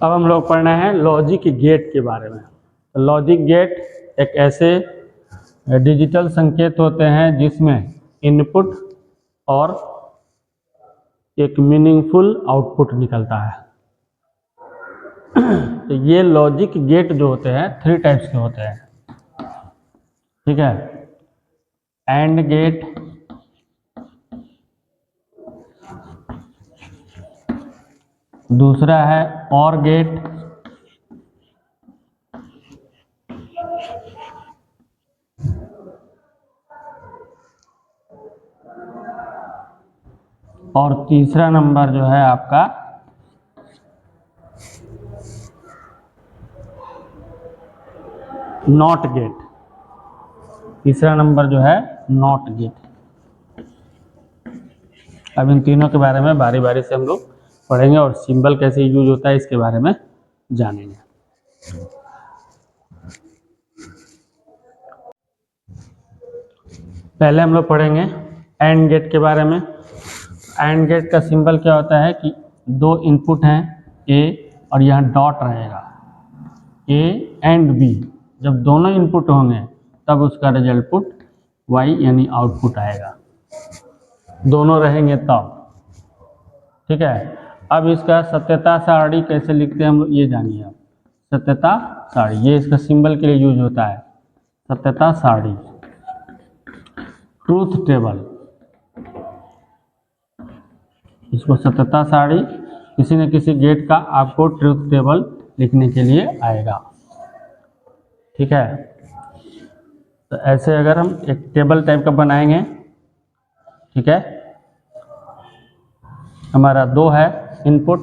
अब हम लोग पढ़ना है लॉजिक गेट के बारे में। तो लॉजिक गेट एक ऐसे डिजिटल संकेत होते हैं जिसमें इनपुट और एक मीनिंगफुल आउटपुट निकलता है। तो ये लॉजिक गेट जो होते हैं 3 टाइप्स के होते हैं, ठीक है। एंड गेट, दूसरा है और गेट, और तीसरा नंबर जो है आपका नॉट गेट। तीसरा नंबर जो है नॉट गेट। अब इन तीनों के बारे में बारी बारी से हम लोग पढ़ेंगे और सिंबल कैसे यूज होता है इसके बारे में जानेंगे। पहले हम लोग पढ़ेंगे एंड गेट के बारे में। एंड गेट का सिंबल क्या होता है कि 2 इनपुट हैं ए और यहाँ डॉट रहेगा, ए एंड बी। जब दोनों इनपुट होंगे तब उसका रिजल्ट पुट वाई यानी आउटपुट आएगा, दोनों रहेंगे तब, ठीक है। अब इसका सत्यता सारणी कैसे लिखते हैं हम लोग ये जानिए। आप सत्यता सारणी, ये इसका सिंबल के लिए यूज होता है। सत्यता सारणी, ट्रूथ टेबल, इसको सत्यता सारणी, किसी न किसी गेट का आपको ट्रूथ टेबल लिखने के लिए आएगा, ठीक है। तो ऐसे अगर हम एक टेबल टाइप का बनाएंगे, ठीक है। हमारा 2 है इनपुट,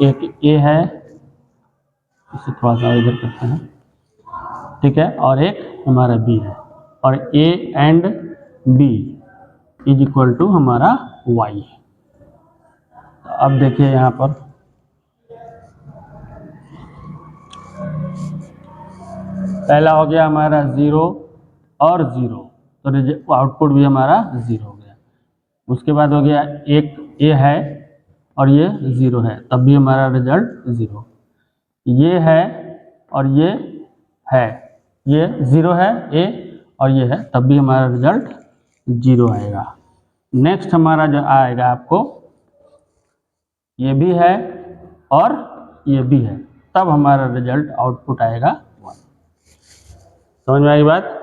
एक ए है, इसे थोड़ा सा इधर करते हैं, ठीक है, और एक हमारा बी है, और A and B is equal to हमारा वाई। तो अब देखिए यहाँ पर पहला हो गया हमारा 0 और 0, तो आउटपुट भी हमारा 0 हो गया। उसके बाद हो गया एक ए है और ये 0 है, तब भी हमारा रिजल्ट 0। ये है और ये है, ये 0 है ए और ये है, तब भी हमारा रिजल्ट 0 आएगा। नेक्स्ट हमारा जो आएगा आपको ये भी है और ये भी है, तब हमारा रिजल्ट आउटपुट आएगा 1। समझ में आई बात?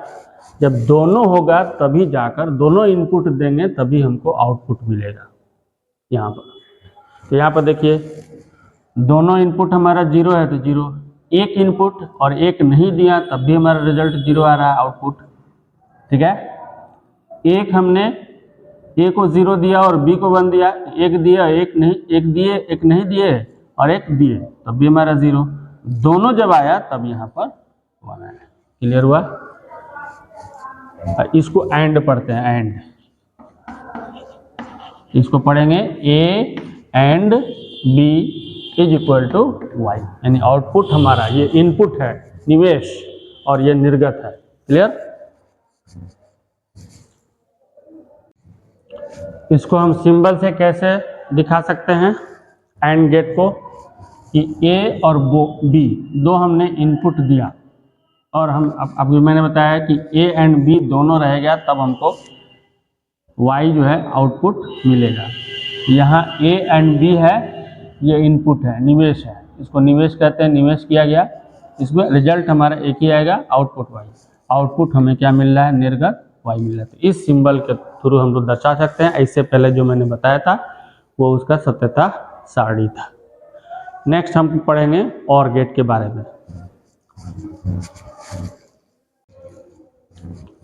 जब दोनों होगा तभी जाकर, दोनों इनपुट देंगे तभी हमको आउटपुट मिलेगा यहाँ पर। तो यहाँ पर देखिए दोनों इनपुट हमारा 0 है तो 0, एक इनपुट और एक नहीं दिया तब भी हमारा रिजल्ट 0 आ रहा है आउटपुट, ठीक है। एक हमने ए को 0 दिया और बी को 1 दिया, एक दिया एक नहीं, एक दिए एक नहीं दिए और एक दिए तब भी हमारा 0। दोनों जब आया तब यहाँ पर 1 आया। क्लियर हुआ? इसको एंड पढ़ते हैं, एंड इसको पढ़ेंगे A and B is equal to Y, यानी आउटपुट हमारा, ये इनपुट है निवेश और ये निर्गत है। क्लियर? इसको हम सिंबल से कैसे दिखा सकते हैं एंड गेट को, कि ए और बी 2 हमने इनपुट दिया और हम अब मैंने बताया कि ए एंड बी दोनों रहेगा तब हमको y जो है आउटपुट मिलेगा। यहाँ a एंड b है, ये इनपुट है, निवेश है, इसको निवेश कहते हैं, निवेश किया गया, इसमें रिजल्ट हमारा एक ही आएगा, आउटपुट y। आउटपुट हमें क्या मिल रहा है? निर्गत y मिल रहा है। तो इस सिंबल के थ्रू हम लोग दर्शा सकते हैं। इससे पहले जो मैंने बताया था वो उसका सत्यता सारणी था। नेक्स्ट हम पढ़ेंगे और गेट के बारे में।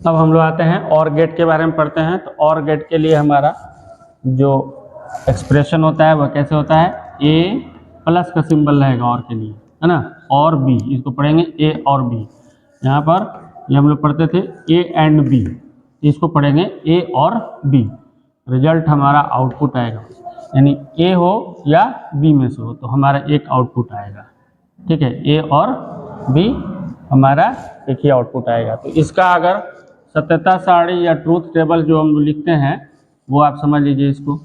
अब हम लोग आते हैं और गेट के बारे में पढ़ते हैं। तो और गेट के लिए हमारा जो एक्सप्रेशन होता है वह कैसे होता है? ए प्लस का सिंबल रहेगा और के लिए, है ना, और बी, इसको पढ़ेंगे ए और बी। यहाँ पर ये हम लोग पढ़ते थे ए एंड बी, इसको पढ़ेंगे ए और बी। रिजल्ट हमारा आउटपुट आएगा, यानी ए हो या बी में से हो तो हमारा एक आउटपुट आएगा, ठीक है। ए और बी हमारा एक ही आउटपुट आएगा। तो इसका अगर सत्यता सारणी या ट्रूथ टेबल जो हम लिखते हैं वो आप समझ लीजिए। इसको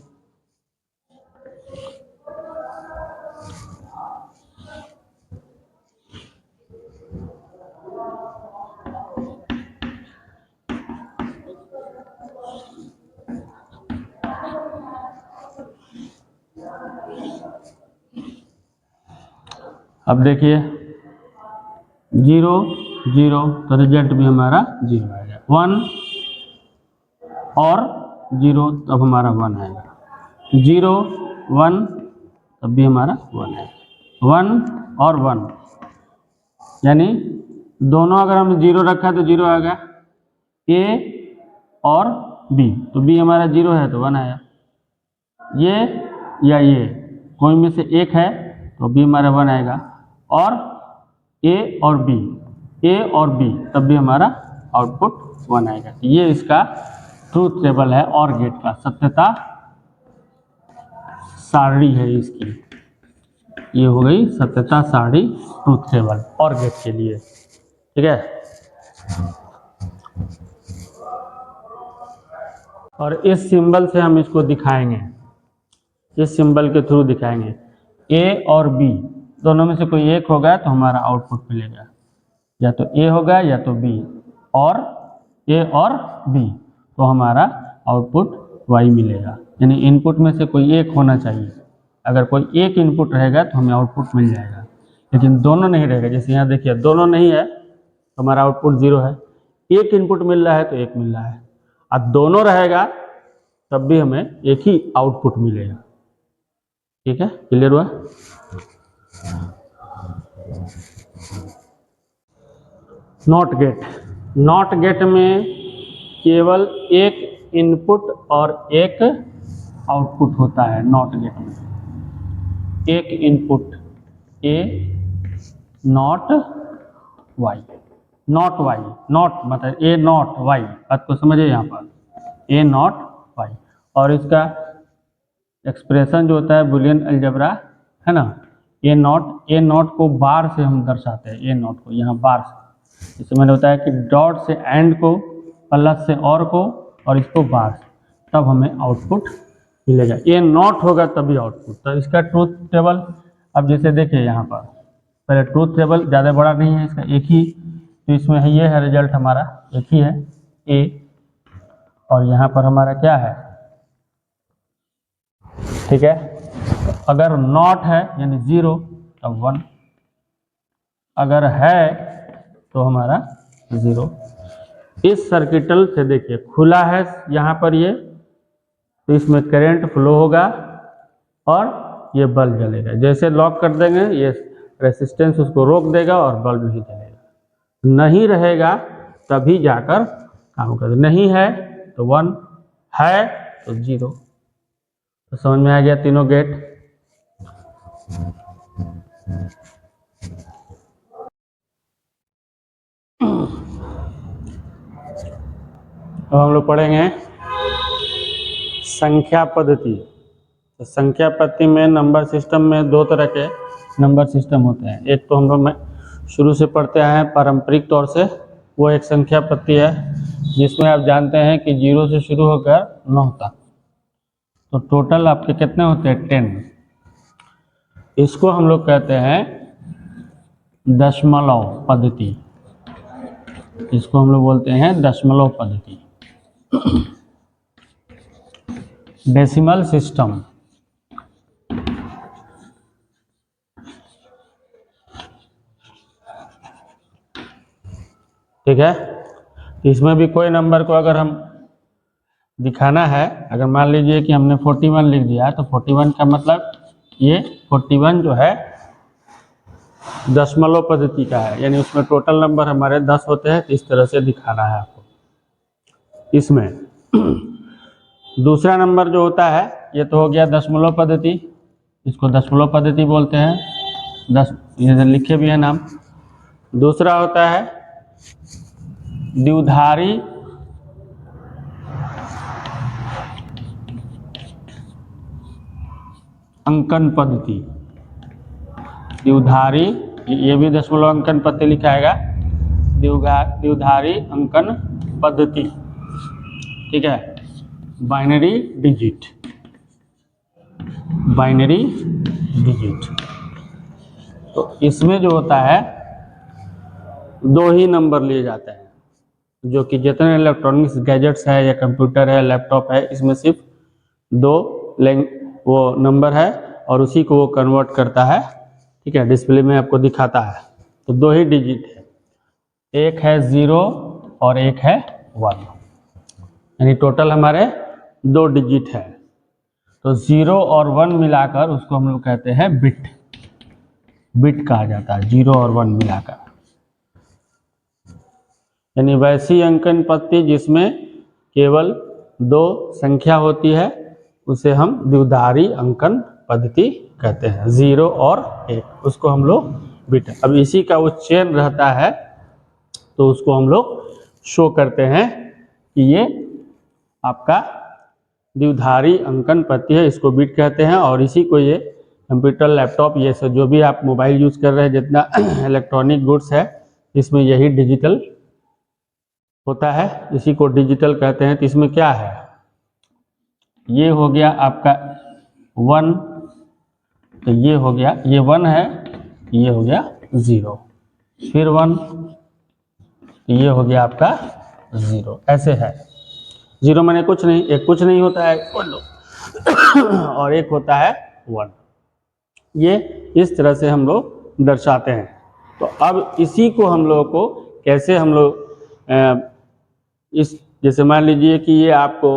अब देखिए 0 0 तो रिजल्ट भी हमारा 0 आएगा। 1 और 0 तब हमारा 1 आएगा। 0 1 तब भी हमारा 1 आएगा। 1 और 1 यानी दोनों अगर हम 0 रखा तो 0 आएगा। A और B तो B हमारा 0 है तो 1 आया। ये या ये कोई में से एक है तो B हमारा 1 आएगा। और A और B तब भी हमारा आउटपुट 1 आएगा। ये इसका ट्रूथ टेबल है और गेट का, सत्यता सारणी है इसकी। ये हो गई सत्यता सारणी ट्रूथ टेबल और गेट के लिए। ठीक है, और इस सिंबल से हम इसको दिखाएंगे, इस सिंबल के थ्रू दिखाएंगे। A और B दोनों में से कोई एक होगा तो हमारा आउटपुट मिलेगा, या तो A होगा या तो B, और A और B तो हमारा आउटपुट Y मिलेगा। यानी इनपुट में से कोई एक होना चाहिए। अगर कोई एक इनपुट रहेगा तो हमें आउटपुट मिल जाएगा, लेकिन दोनों नहीं रहेगा। जैसे यहाँ देखिए दोनों नहीं है तो हमारा आउटपुट 0 है। एक इनपुट मिल रहा है तो एक मिल रहा है, अब दोनों रहेगा तब भी हमें एक ही आउटपुट मिलेगा। ठीक है, क्लियर हुआ? नॉट गेट, नॉट गेट में केवल एक इनपुट और एक आउटपुट होता है। नॉट गेट में एक input A not Y, not Y, not मतलब A नॉट Y, बात को समझिए यहाँ पर A नॉट Y। और इसका एक्सप्रेशन जो होता है बुलियन अलजेब्रा है ना, A नॉट को बार से हम दर्शाते हैं। A नॉट को यहाँ बार से, इससे मैंने बताया कि डॉट से एंड को, प्लस से और को, और इसको बार से, तब हमें आउटपुट मिलेगा। A नॉट होगा तभी आउटपुट। तो इसका ट्रूथ टेबल अब जैसे देखिए यहाँ पर, पहले ट्रूथ टेबल ज़्यादा बड़ा नहीं है, इसका एक ही, तो इसमें है ये है रिजल्ट हमारा एक ही है A, और यहाँ पर हमारा क्या है, ठीक है। अगर नॉट है यानी 0 तब 1, अगर है तो हमारा 0। इस सर्किटल से देखिए खुला है यहाँ पर ये, तो इसमें करंट फ्लो होगा और ये बल्ब जलेगा। जैसे लॉक कर देंगे ये रेसिस्टेंस उसको रोक देगा और बल्ब नहीं जलेगा। नहीं रहेगा तभी जाकर काम कर, नहीं है तो 1, है तो 0। तो समझ में आ गया तीनों गेट। अब हम लोग पढ़ेंगे संख्या पद्धति। तो संख्या पद्धति में नंबर सिस्टम में दो तरह के नंबर सिस्टम होते हैं। एक तो हम लोग में शुरू से पढ़ते आए हैं पारंपरिक तौर से, वो एक संख्या पद्धति है जिसमें आप जानते हैं कि 0 से शुरू होकर 9 तक, तो टोटल आपके कितने होते हैं 10। इसको हम लोग कहते हैं दशमलव पद्धति, इसको हम लोग बोलते हैं दशमलव पद्धति, डेसिमल सिस्टम। ठीक है, इसमें भी कोई नंबर को अगर हम दिखाना है, अगर मान लीजिए कि हमने 41 लिख दिया तो 41 का मतलब ये 41 जो है दशमलव पद्धति का है, यानी उसमें टोटल नंबर हमारे 10 होते हैं। तो इस तरह से दिखाना है आपको इसमें। दूसरा नंबर जो होता है ये तो हो गया दशमलव पद्धति, इसको दशमलव पद्धति बोलते हैं, 10 ये लिखे भी है नाम। दूसरा होता है द्विधारी अंकन पद्धति, द्विधारी, ये भी दशमलव अंकन पद्धति लिखाएगा, द्विधारी अंकन पद्धति। ठीक है, बाइनरी डिजिट, बाइनरी डिजिट। तो इसमें जो होता है 2 ही नंबर लिए जाते हैं, जो कि जितने इलेक्ट्रॉनिक्स गैजेट्स है या कंप्यूटर है, लैपटॉप है, इसमें सिर्फ 2 वो नंबर है और उसी को वो कन्वर्ट करता है, ठीक है, डिस्प्ले में आपको दिखाता है। तो 2 ही डिजिट है, एक है 0 और एक है 1, यानी टोटल हमारे 2 डिजिट है। तो 0 और 1 मिलाकर उसको हम लोग कहते हैं बिट, बिट कहा जाता है 0 और 1 मिलाकर। यानी वैसी अंकन पद्धति जिसमें केवल 2 संख्या होती है उसे हम द्विधारी अंकन पद्धति कहते हैं, 0 और 1, उसको हम लोग बिट। अब इसी का उच्चयन रहता है तो उसको हम लोग शो करते हैं कि ये आपका द्विधारी अंकन पद्धति है, इसको बिट कहते हैं। और इसी को ये कंप्यूटर, लैपटॉप, ये सब जो भी आप मोबाइल यूज कर रहे हैं, जितना इलेक्ट्रॉनिक गुड्स है, इसमें यही डिजिटल होता है, इसी को डिजिटल कहते हैं। तो इसमें क्या है, ये हो गया आपका 1, तो ये हो गया, ये 1 है, ये हो गया 0, फिर 1, तो ये हो गया आपका 0, ऐसे है। 0 माने कुछ नहीं, एक कुछ नहीं होता है और एक होता है 1, ये इस तरह से हम लोग दर्शाते हैं। तो अब इसी को हम लोगों को कैसे हम लोग इस, जैसे मान लीजिए कि ये आपको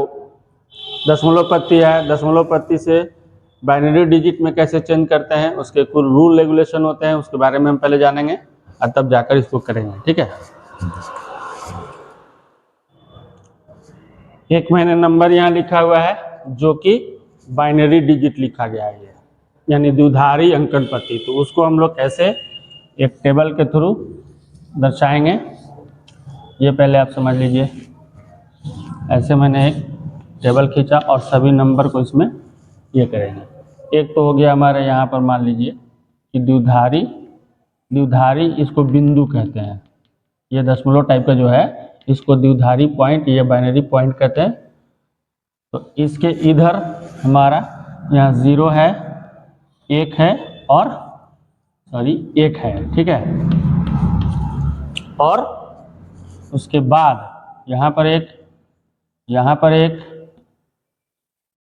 दशमलव पद्धति है, दशमलव पद्धति से बाइनरी डिजिट में कैसे चेंज करते हैं, उसके कुछ रूल रेगुलेशन होते हैं, उसके बारे में हम पहले जानेंगे और तब जाकर इसको करेंगे, ठीक है। एक मैंने नंबर यहाँ लिखा हुआ है जो कि बाइनरी डिजिट लिखा गया है, यानी द्विधारी अंकन पद्धति। तो उसको हम लोग कैसे एक टेबल के थ्रू दर्शाएंगे, ये पहले आप समझ लीजिए। ऐसे मैंने एक टेबल खींचा और सभी नंबर को इसमें ये करेंगे। एक तो हो गया हमारे यहाँ पर, मान लीजिए कि द्विधारी, द्विधारी इसको बिंदु कहते हैं, ये दशमलव टाइप का जो है इसको द्विधारी पॉइंट या बाइनरी पॉइंट कहते हैं। तो इसके इधर हमारा यहाँ 0 है, 1 है और सॉरी 1 है, ठीक है। और उसके बाद यहाँ पर एक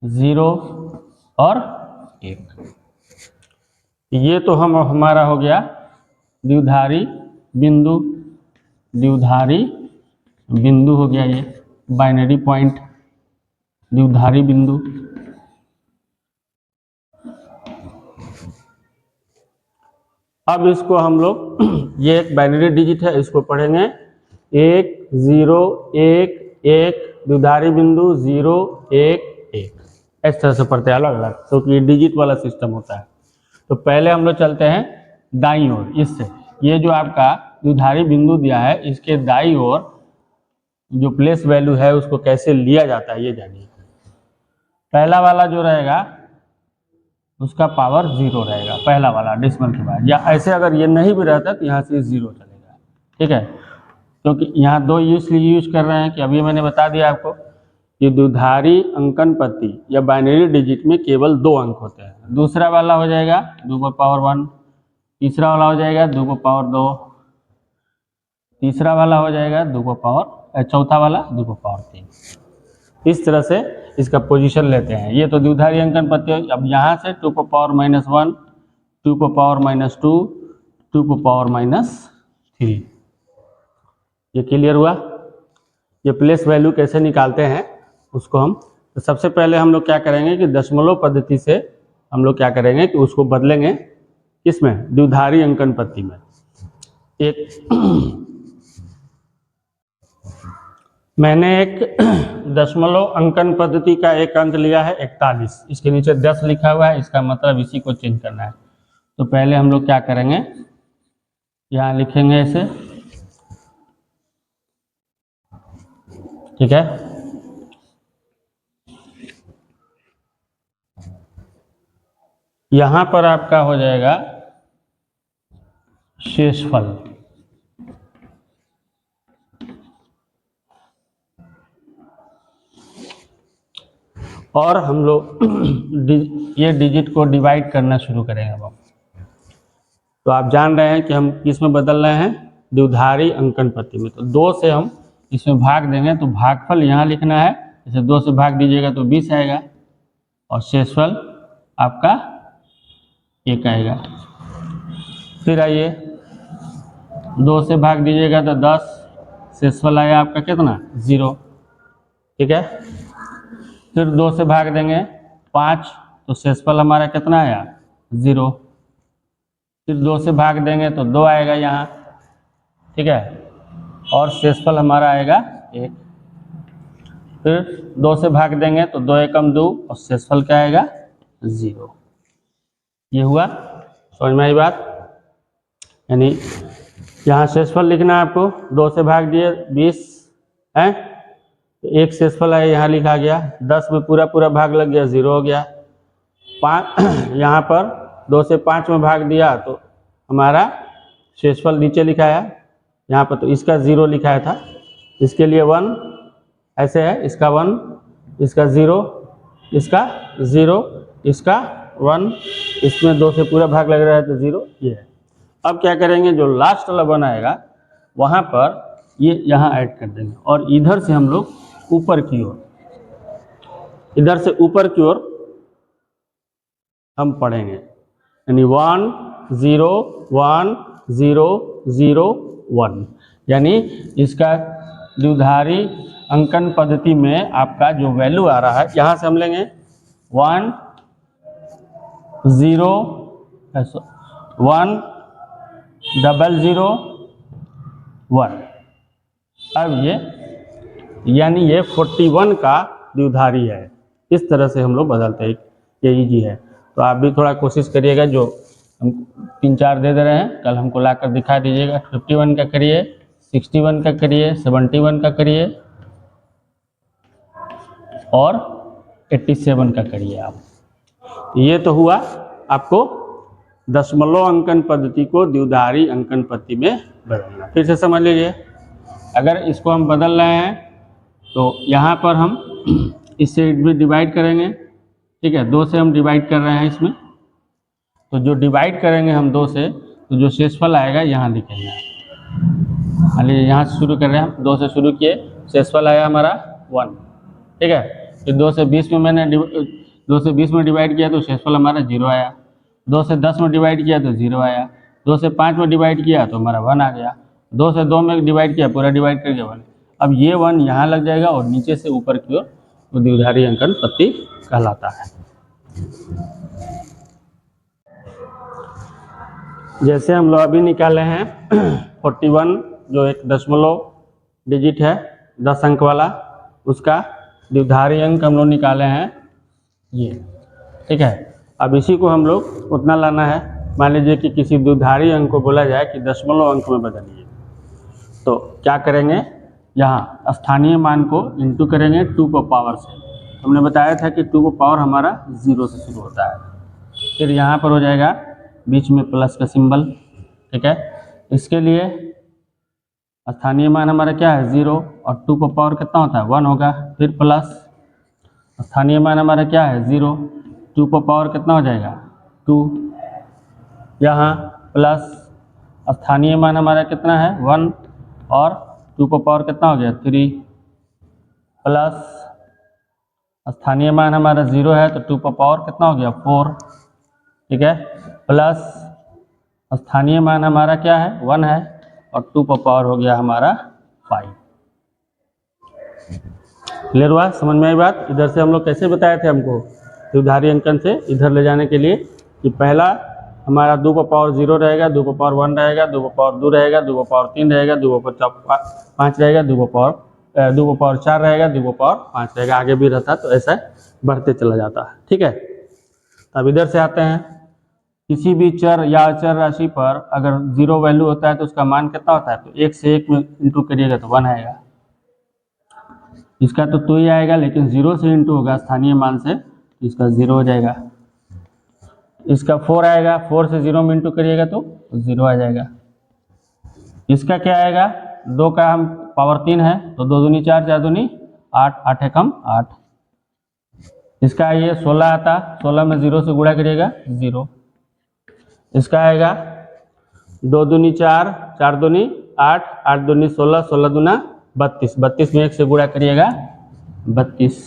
0 और 1, ये तो हम हमारा हो गया द्विधारी बिंदु, द्विधारी बिंदु हो गया, ये बाइनरी पॉइंट द्विधारी बिंदु। अब इसको हम लोग ये एक बाइनरी डिजिट है, इसको पढ़ेंगे 1 0 1 1 द्विधारी बिंदु 0 1 1, इस तरह से पढ़ते हैं अलग अलग, क्योंकि तो डिजिट वाला सिस्टम होता है। तो पहले हम लोग चलते हैं दाईं ओर, इससे ये जो आपका द्विधारी बिंदु दिया है इसके दाईं ओर जो प्लेस वैल्यू है उसको कैसे लिया जाता है ये जानिए। पहला वाला जो रहेगा उसका पावर 0 रहेगा, पहला वाला डेसिमल के बाद, या ऐसे अगर ये नहीं भी रहता तो यहाँ से 0 चलेगा, ठीक है। क्योंकि यहाँ 2 यूज कर रहे हैं कि अभी मैंने बता दिया आपको कि द्विधारी अंकन पद्धति या बाइनरी डिजिट में केवल 2 अंक होते हैं। दूसरा वाला हो जाएगा 2 की पावर 1, तीसरा वाला हो जाएगा 2 की पावर 2, तीसरा वाला हो जाएगा 2 की पावर, चौथा वाला 2 की पावर 3। इस तरह से इसका पोजीशन लेते हैं। ये तो द्विधारी अंकन पद्धति। अब यहाँ से 2 की पावर -1, 2 की पावर -2, 2 की पावर -3, ये क्लियर हुआ। ये प्लेस वैल्यू कैसे निकालते हैं उसको हम, तो सबसे पहले हम लोग क्या करेंगे कि दशमलव पद्धति से हम लोग क्या करेंगे कि उसको बदलेंगे किसमें, द्विधारी अंकन पद्धति में। मैंने एक दशमलव अंकन पद्धति का एक अंक लिया है 41, इसके नीचे 10 लिखा हुआ है, इसका मतलब इसी को चेंज करना है। तो पहले हम लोग क्या करेंगे, यहाँ लिखेंगे इसे, ठीक है। यहाँ पर आपका हो जाएगा शेषफल, और हम लोग ये डिजिट को डिवाइड करना शुरू करेंगे। अब तो आप जान रहे हैं कि हम किस में बदल रहे हैं, द्विधारी अंकन पद्धति में। तो 2 से हम इसमें भाग देंगे, तो भागफल यहाँ लिखना है, जैसे 2 से भाग दीजिएगा तो 20 आएगा, और शेषफल आपका 1 आएगा। फिर आइए 2 से भाग दीजिएगा तो 10, शेषफल आया आपका कितना 0, ठीक है। फिर 2 से भाग देंगे 5 तो शेषफल हमारा कितना आया 0। फिर 2 से भाग देंगे तो 2 आएगा यहाँ, ठीक है, और शेषफल हमारा आएगा 1। फिर 2 से भाग देंगे तो 2 एकम 2 और शेषफल क्या आएगा 0। ये हुआ, समझ में आई बात। यानी यहाँ शेषफल लिखना है आपको, 2 से भाग दिए 20 है, तो 1 शेषफल है यहाँ लिखा गया, 10 में पूरा पूरा भाग लग गया 0 हो गया। 5 यहाँ पर 2 से 5 में भाग दिया तो हमारा शेषफल नीचे लिखा है, यहाँ पर तो इसका 0 लिखा था, इसके लिए 1 ऐसे है, इसका 1, इसका 0, इसका 0, इसका 1, इसमें 2 से पूरा भाग लग रहा है तो 0, ये है। अब क्या करेंगे, जो लास्ट वाला 1 आएगा वहाँ पर ये यहाँ ऐड कर देंगे और इधर से हम लोग ऊपर की ओर, इधर से ऊपर की ओर हम पढ़ेंगे, यानी 1 0 1 0 0 1, यानी इसका द्विधारी अंकन पद्धति में आपका जो वैल्यू आ रहा है, यहाँ से हम लेंगे 1 0 1 0 1। अब ये यानी ये 41 का द्विधारी है। इस तरह से हम लोग बदलते हैं, ये इजी है। तो आप भी थोड़ा कोशिश करिएगा, जो हम 3-4 दे रहे हैं कल हमको लाकर दिखा दीजिएगा। 51 का करिए, 61 का करिए, 71 का करिए और 87 का करिए आप। ये तो हुआ आपको दशमलव अंकन पद्धति को द्विधारी अंकन पद्धति में बदलना। फिर से समझ लीजिए, अगर इसको हम बदल रहे हैं तो यहाँ पर हम इससे भी डिवाइड करेंगे, ठीक है, 2 से हम डिवाइड कर रहे हैं इसमें, तो जो डिवाइड करेंगे हम 2 से तो जो शेषफल आएगा यहाँ लिखेंगे। मान लीजिए यहाँ से शुरू कर रहे हैं हम, 2 से शुरू किए, शेषफल आया हमारा 1, ठीक है। फिर 2 से 20 में मैंने 2 से 20 में डिवाइड किया तो शेषफल हमारा 0 आया। 2 से 10 में डिवाइड किया तो 0 आया। 2 से 5 में डिवाइड किया तो हमारा 1 आ गया। 2 से 2 में डिवाइड किया, पूरा डिवाइड करके 1। अब ये 1 यहाँ लग जाएगा और नीचे से ऊपर की ओर वो द्विधारी अंकन पद्धति कहलाता है। जैसे हम लोग अभी निकाले हैं 41, जो एक दशमलव डिजिट है 10 अंक वाला, उसका द्विधारी अंक हम लोग निकाले हैं ये, ठीक है। अब इसी को हम लोग उतना लाना है। मान लीजिए कि किसी द्विधारी अंक को बोला जाए कि दशमलव अंक में बदलिए, तो क्या करेंगे, यहाँ स्थानीय मान को इंटू करेंगे 2 की पावर से। हमने बताया था कि 2 की पावर हमारा 0 से शुरू होता है। फिर यहाँ पर हो जाएगा बीच में प्लस का सिंबल, ठीक है। इसके लिए स्थानीय मान हमारा क्या है 0 और 2 की पावर कितना होता है 1 होगा। फिर प्लस स्थानीय मान हमारा क्या है 0, 2 की पावर कितना हो जाएगा 2, यहाँ प्लस स्थानीय मान हमारा कितना है 1 और 2 की पावर कितना हो गया 3, प्लस स्थानीय मान हमारा 0 है तो 2 की पावर कितना हो गया 4, ठीक है, प्लस स्थानीय मान हमारा क्या है 1 है और 2 की पावर हो गया हमारा 5। क्लियर हुआ, समझ में आई बात। इधर से हम लोग कैसे बताए थे हमको द्विधारी अंकन से इधर ले जाने के लिए, कि पहला हमारा 2 की पावर 0 रहेगा, 2 की पावर 1 रहेगा, 2 की पावर 2 रहेगा, 2 की पावर 3 रहेगा, 2 की पावर 5 रहेगा, 2 की पावर 4 रहेगा, 2 की पावर 5 रहेगा, आगे भी रहता तो ऐसा बढ़ते चला जाता है, ठीक है। अब इधर से आते हैं, किसी भी चर या अचर राशि पर अगर 0 वैल्यू होता है तो उसका मान कितना होता है, तो 1 से 1 में इंटू करिएगा तो 1 आएगा। इसका तो 2 ही आएगा, लेकिन 0 से इंटू होगा स्थानीय मान से, तो इसका 0 हो जाएगा। इसका 4 आएगा, 4 से 0 में इंटू करिएगा तो 0 आ जाएगा। इसका क्या आएगा, 2 का हम पावर 3 है तो 2 दूनी 4, 4 दूनी 8, 8 एकम 8। इसका ये 16 आता, 16 में 0 से गुणा करिएगा 0। इसका आएगा 2 दूनी 4, 4 दूनी 8, 8 दूनी 16, 16 दूना 32, 32 में 1 से गुणा करिएगा 32।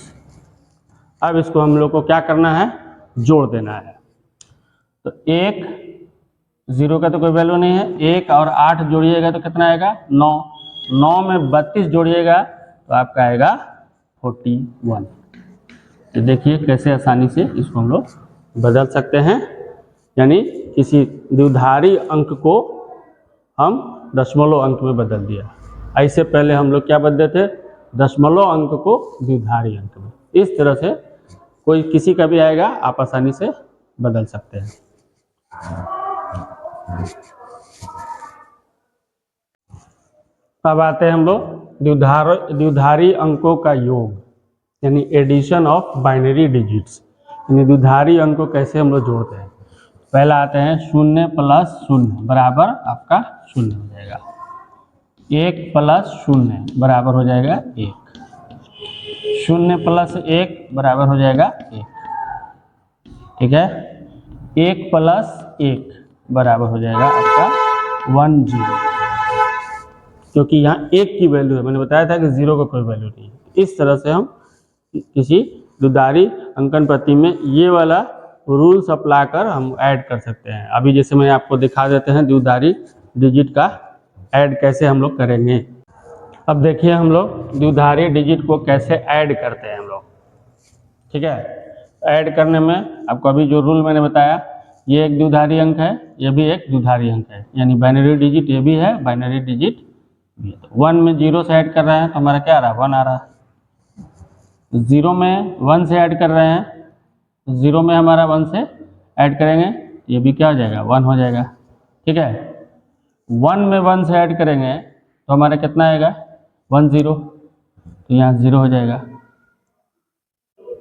अब इसको हम लोग को क्या करना है, जोड़ देना है। तो 1 0 का तो कोई वैल्यू नहीं है, 1 और 8 जोड़िएगा तो कितना आएगा 9, 9 में 32 जोड़िएगा तो आपका आएगा 41। तो देखिए कैसे आसानी से इसको हम लोग बदल सकते हैं, यानी किसी द्विधारी अंक को हम दशमलव अंक में बदल दिया। ऐसे पहले हम लोग क्या बदलते थे, दशमलव अंक को द्विधारी अंक में। इस तरह से कोई किसी का भी आएगा आप आसानी से बदल सकते हैं। अब आते हैं हम लोग द्विधारी अंकों का योग, यानी एडिशन ऑफ बाइनरी डिजिट्स, यानी द्विधारी अंक को कैसे हम लोग जोड़ते हैं। पहला आते हैं 0 + 0 बराबर आपका 0 हो जाएगा, 1 + 0 बराबर हो जाएगा 1, 0 + 1 बराबर हो जाएगा 1, ठीक है। 1 + 1 बराबर हो जाएगा आपका 10, क्योंकि यहाँ 1 की वैल्यू है, मैंने बताया था कि 0 का कोई वैल्यू नहीं है। इस तरह से हम किसी द्विधारी अंकन पद्धति में ये वाला रूल्स अप्लाई कर हम ऐड कर सकते हैं। अभी जैसे मैं आपको दिखा देते हैं द्विधारी डिजिट का ऐड कैसे हम लोग करेंगे। अब देखिए हम लोग द्विधारी डिजिट को कैसे ऐड करते हैं हम लोग, ठीक है। ऐड करने में आपको अभी जो रूल मैंने बताया, ये एक द्विधारी अंक है, ये भी एक द्विधारी अंक है, यानी बाइनरी डिजिट ये भी है, बाइनरी डिजिट भी है। तो 1 में 0 से ऐड कर रहे हैं तो हमारा क्या आ रहा है 1 आ रहा है। 0 में 1 से ऐड कर रहे हैं तो 0 में हमारा 1 से ऐड करेंगे ये भी क्या हो जाएगा 1 हो जाएगा, ठीक है। 1 में 1 से ऐड करेंगे तो हमारा कितना आएगा 1 0, तो यहाँ 0 हो जाएगा,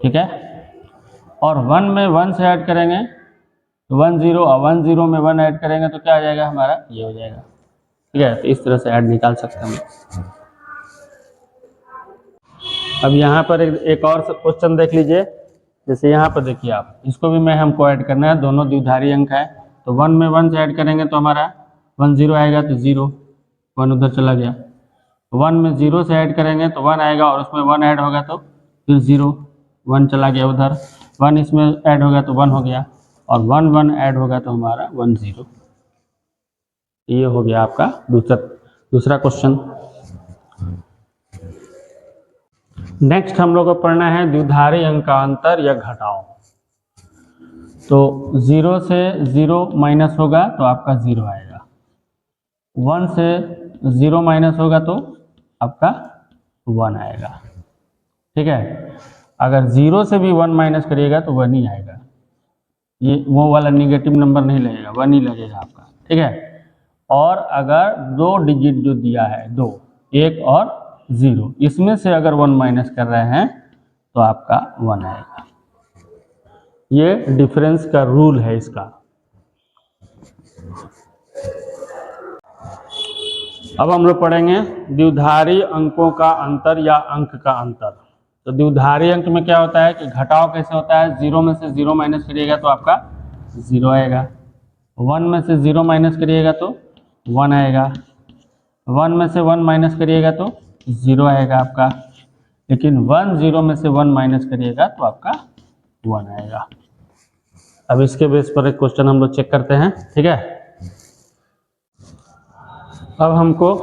ठीक है। और 1 में 1 से ऐड करेंगे तो 1 0, और 1 0 में 1 ऐड करेंगे तो क्या आ जाएगा हमारा ये हो जाएगा, ठीक है। तो इस तरह से ऐड निकाल सकते हैं। अब यहाँ पर एक और क्वेश्चन देख लीजिए, जैसे यहाँ पर देखिए आप, इसको भी मैं हमको ऐड करना है, दोनों द्विधारी अंक है। तो 1 में 1 से ऐड करेंगे तो हमारा 1 0 आएगा, तो 0 1 उधर चला गया। 1 में 0 से ऐड करेंगे तो 1 आएगा, और उसमें 1 ऐड होगा तो फिर 0 1 चला गया उधर, 1 इसमें ऐड होगा तो 1 हो गया, और 1 1 ऐड होगा तो हमारा 1 0। ये हो गया आपका दूसरा क्वेश्चन। नेक्स्ट हम लोग को पढ़ना है द्विधारी अंक का अंतर या घटाव। तो 0 से 0 माइनस होगा तो आपका 0 आएगा, 1 से 0 माइनस होगा तो आपका 1 आएगा, ठीक है। अगर 0 से भी 1 माइनस करिएगा तो 1 ही आएगा, ये वो वाला निगेटिव नंबर नहीं लगेगा, 1 ही लगेगा आपका, ठीक है। और अगर 2 डिजिट जो दिया है 2, 1 और 0, इसमें से अगर 1 माइनस कर रहे हैं तो आपका 1 आएगा। ये डिफरेंस का रूल है इसका। अब हम लोग पढ़ेंगे द्विधारी अंकों का अंतर या अंक का अंतर। तो द्विधारी अंक में क्या होता है कि घटाव कैसे होता है, 0 में से 0 माइनस करिएगा तो आपका 0 आएगा, 1 में से 0 माइनस करिएगा तो 1 आएगा, 1 में से 1 माइनस करिएगा तो 0 आएगा आपका, लेकिन 1 0 में से 1 माइनस करिएगा तो आपका 1 आएगा। अब इसके बेस पर एक क्वेश्चन हम लोग चेक करते हैं, ठीक है। अब हमको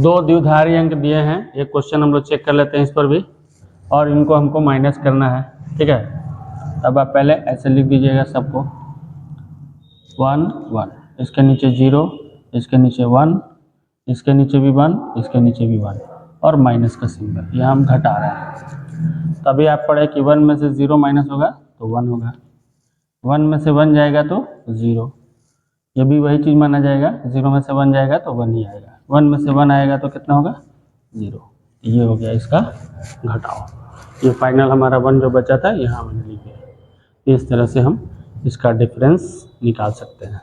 2 द्विधारी अंक दिए हैं, एक क्वेश्चन हम लोग चेक कर लेते हैं इस पर भी, और इनको हमको माइनस करना है, ठीक है। अब आप पहले ऐसे लिख दीजिएगा सबको, 1 1, इसके नीचे 0, इसके नीचे 1, इसके नीचे भी 1, इसके नीचे भी 1, और माइनस का सिंबल, यह हम घटा रहे हैं। तभी आप पढ़े कि 1 में से 0 माइनस होगा तो 1 होगा, 1 में से 1 जाएगा तो 0, ये भी वही चीज़ माना जाएगा, 0 में से 1 जाएगा तो 1 ही आएगा, 1 में से 1 आएगा तो कितना होगा 0। ये हो गया इसका घटाव। ये फाइनल हमारा 1 जो बचा था यहाँ मैंने लिख दिया। इस तरह से हम इसका डिफरेंस निकाल सकते हैं।